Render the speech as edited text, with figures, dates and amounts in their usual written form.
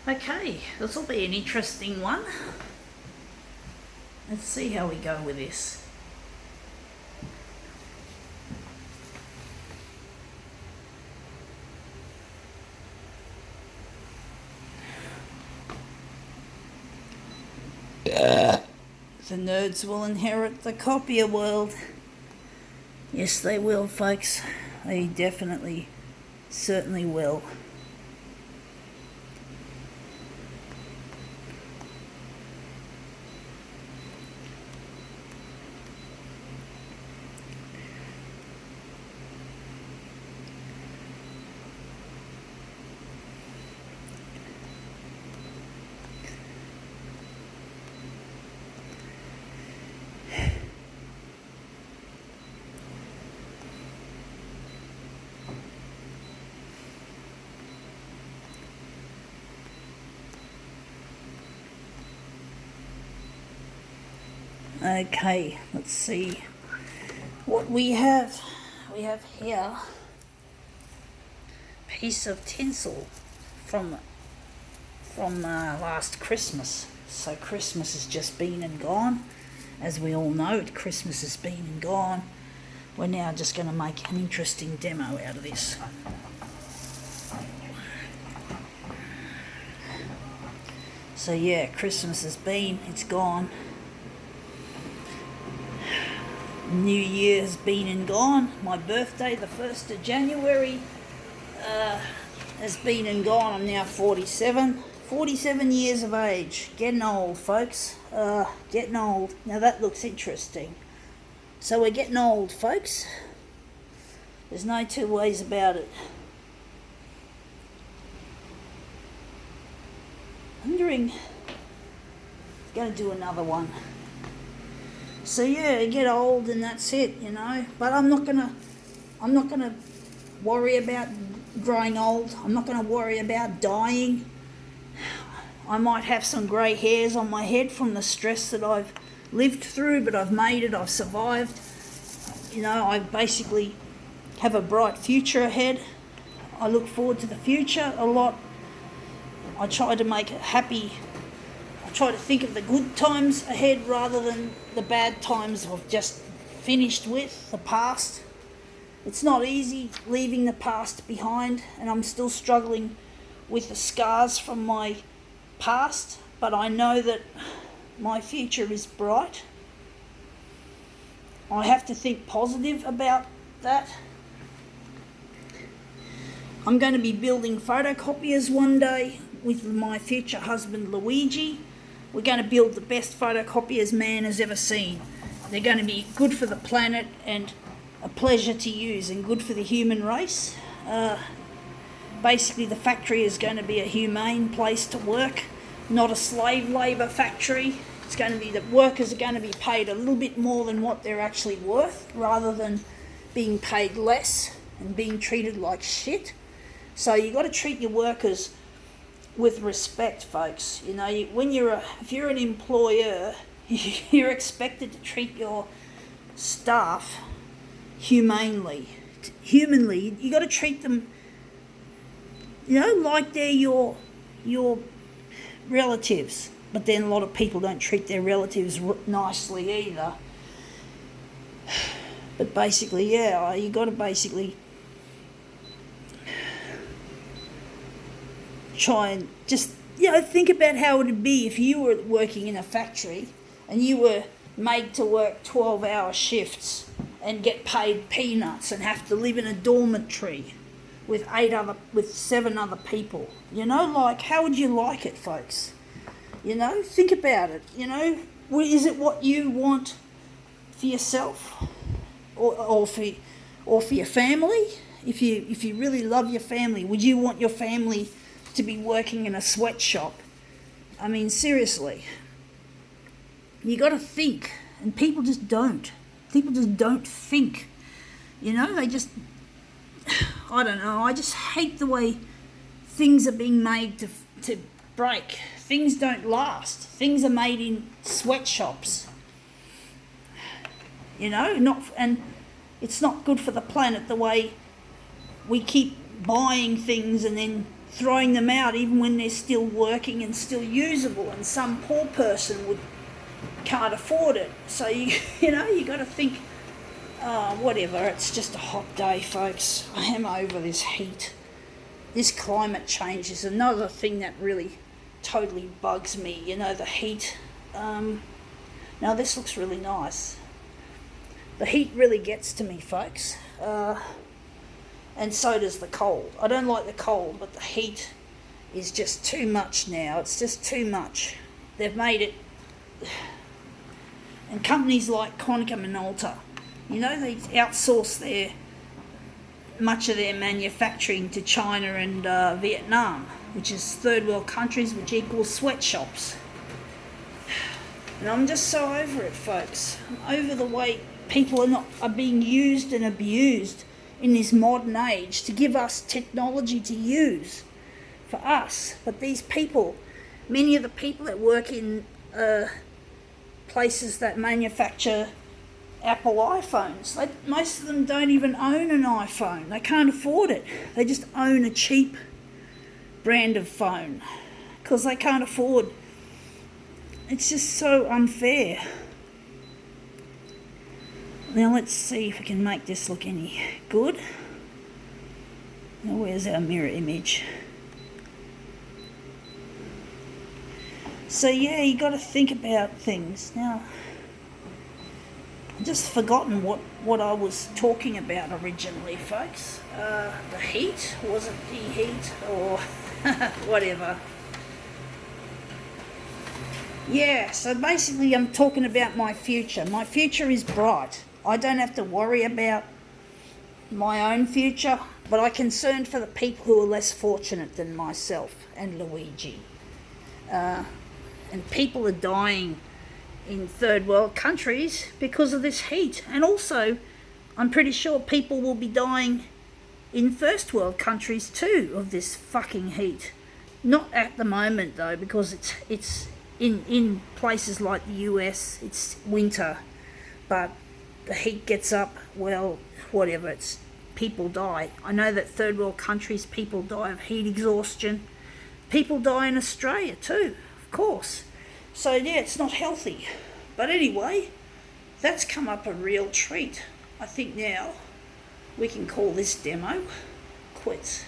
Okay, this will be an interesting one. Let's see how we go with this. The nerds will inherit the copier world. Yes, they will, folks. They definitely, certainly will. Okay, let's see what we have. We have here a piece of tinsel from last Christmas. So Christmas has just been and gone. As we all know, Christmas has been and gone. We're now just going to make an interesting demo out of this. So yeah, Christmas has been, it's gone. New Year's been and gone. My birthday, the 1st of January, has been and gone. I'm now 47. 47 years of age. Getting old, folks. Getting old. Now that looks interesting. So we're getting old, folks. There's no two ways about it. Wondering, going to do another one. So yeah, get old and that's it, you know. But I'm not gonna worry about growing old. I'm not gonna worry about dying. I might have some grey hairs on my head from the stress that I've lived through, but I've made it, I've survived. You know, I basically have a bright future ahead. I look forward to the future a lot. I try to make it happy. I try to think of the good times ahead rather than the bad times I've just finished with, the past. It's not easy leaving the past behind, and I'm still struggling with the scars from my past, but I know that my future is bright. I have to think positive about that. I'm going to be building photocopiers one day with my future husband Luigi. We're going to build the best photocopiers man has ever seen. They're going to be good for the planet and a pleasure to use and good for the human race. Basically, the factory is going to be a humane place to work, not a slave labour factory. It's going to be, the workers are going to be paid a little bit more than what they're actually worth, rather than being paid less and being treated like shit. So you've got to treat your workers with respect, folks. You know, if you're an employer, you're expected to treat your staff humanely. You got to treat them, you know, like they're your relatives. But then a lot of people don't treat their relatives nicely either. But basically, yeah, you got to basically try and just, you know, think about how it would be if you were working in a factory and you were made to work 12-hour shifts and get paid peanuts and have to live in a dormitory with 7 other people. You know, like, how would you like it, folks? You know, think about it. You know, is it what you want for yourself or for your family? If you really love your family, would you want your family to be working in a sweatshop? I mean, seriously. You got to think, and people just don't. People just don't think. You know, they just, I don't know, I just hate the way things are being made to break. Things don't last. Things are made in sweatshops. You know, and it's not good for the planet the way we keep buying things and then throwing them out even when they're still working and still usable, and some poor person can't afford it. So you got to think, whatever. It's just a hot day, folks. I am over this heat. This climate change is another thing that really totally bugs me. The heat. Now this looks really nice. The heat really gets to me, folks. And so does the cold. I don't like the cold, but the heat is just too much now. It's just too much. They've made it. And companies like Konica Minolta, they outsource much of their manufacturing to China and Vietnam, which is third world countries, which equals sweatshops. And I'm just so over it, folks. I'm over the way people are being used and abused in this modern age to give us technology to use for us. But these people, many of the people that work in places that manufacture Apple iPhones, most of them don't even own an iPhone. They can't afford it. They just own a cheap brand of phone because they can't afford. It's just so unfair. Now let's see if we can make this look any good. Now where's our mirror image? So yeah, you got to think about things. Now, I've just forgotten what I was talking about originally, folks. The heat, was it the heat or whatever? Yeah, so basically I'm talking about my future. My future is bright. I don't have to worry about my own future, but I'm concerned for the people who are less fortunate than myself and Luigi. And people are dying in third world countries because of this heat. And also, I'm pretty sure people will be dying in first world countries too of this fucking heat. Not at the moment though, because it's in places like the US, it's winter, but the heat gets up, well, whatever, people die. I know that third world countries, people die of heat exhaustion. People die in Australia too, of course. So yeah, it's not healthy. But anyway, that's come up a real treat. I think now we can call this demo quits.